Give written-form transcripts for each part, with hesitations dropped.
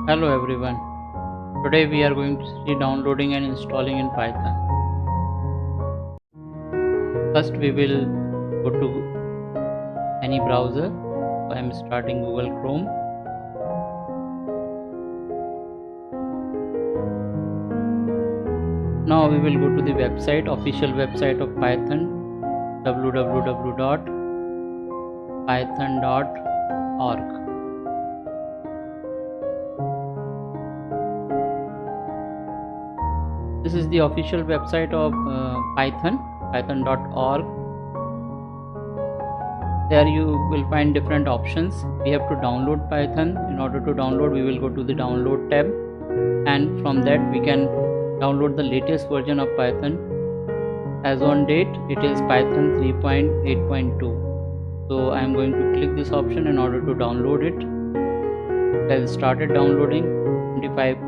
Hello everyone. Today we are going to see downloading and installing in Python. First we will go to any browser. I am starting Google Chrome. Now we will go to the website, official website of Python, www.python.org. This is the official website of python.org. There you will find different options. We have to download Python. In order to download, we will go to the download tab, and from that we can download the latest version of Python. As on date, it is Python 3.8.2. So I am going to click this option in order to download it. It has started downloading. 25.3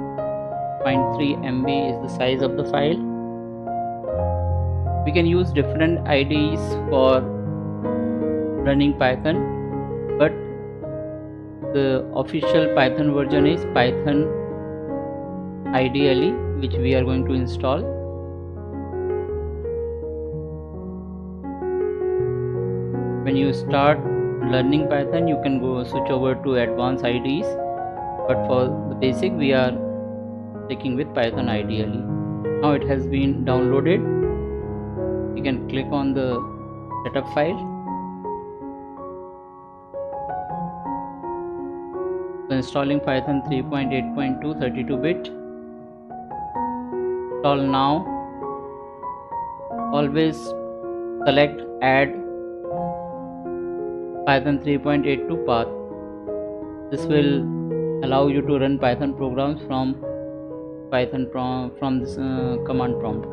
MB is the size of the file. We can use different IDEs for running Python, but the official Python version is Python IDLE, which we are going to install. When you start learning Python, you can go switch over to advanced IDEs, but for the basic we are sticking with Python IDLE. Now it has been downloaded. You can click on the setup file. So installing Python 3.8.2 32-bit. Install now. Always select add Python 3.82 path. This will allow you to run Python programs from Python from this command prompt.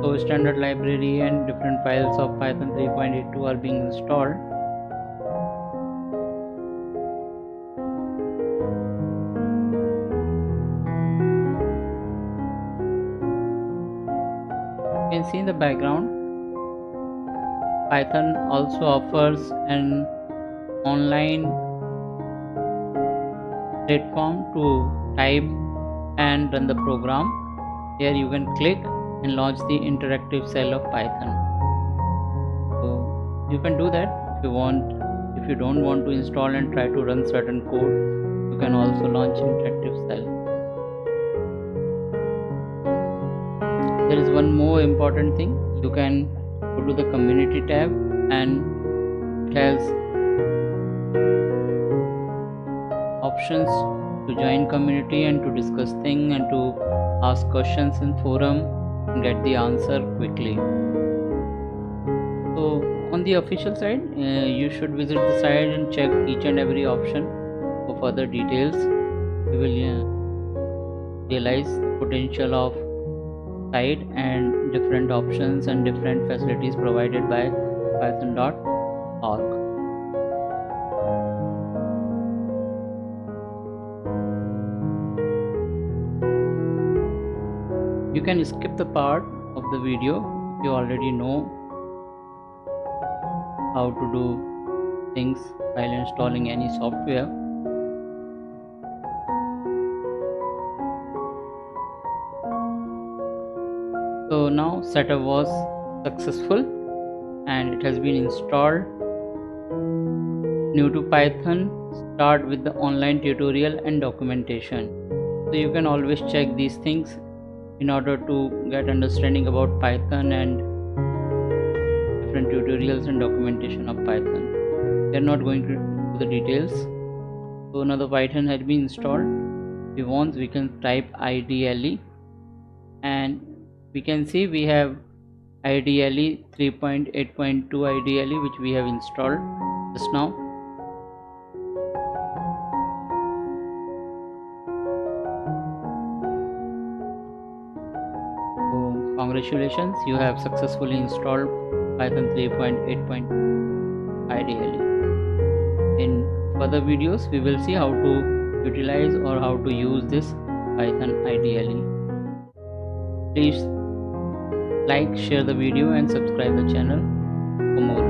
So standard library and different files of Python 3.82 are being installed. You can see in the background, Python also offers an online platform to type and run the program. Here you can click and launch the interactive cell of Python. So you can do that if you want. If you don't want to install and try to run certain code, you can also launch interactive cell. There is one more important thing. You can go to the community tab, and it has options to join community and to discuss things and to ask questions in forum and get the answer quickly. So on the official side, you should visit the site and check each and every option for further details. You will realize the potential of site and different options and different facilities provided by python.org. You can skip the part of the video if you already know how to do things while installing any software. So now setup was successful and it has been installed. New to Python, start with the online tutorial and documentation. So you can always check these things in order to get understanding about Python and different tutorials and documentation of Python. We are not going to do the details. So now the Python has been installed. If we want, we can type IDLE, and we can see we have IDLE 3.8.2 IDLE, which we have installed just now. So congratulations, you have successfully installed Python 3.8.2 IDLE in further videos we will see how to utilize or how to use this Python ideally. Please like, share the video and subscribe the channel for more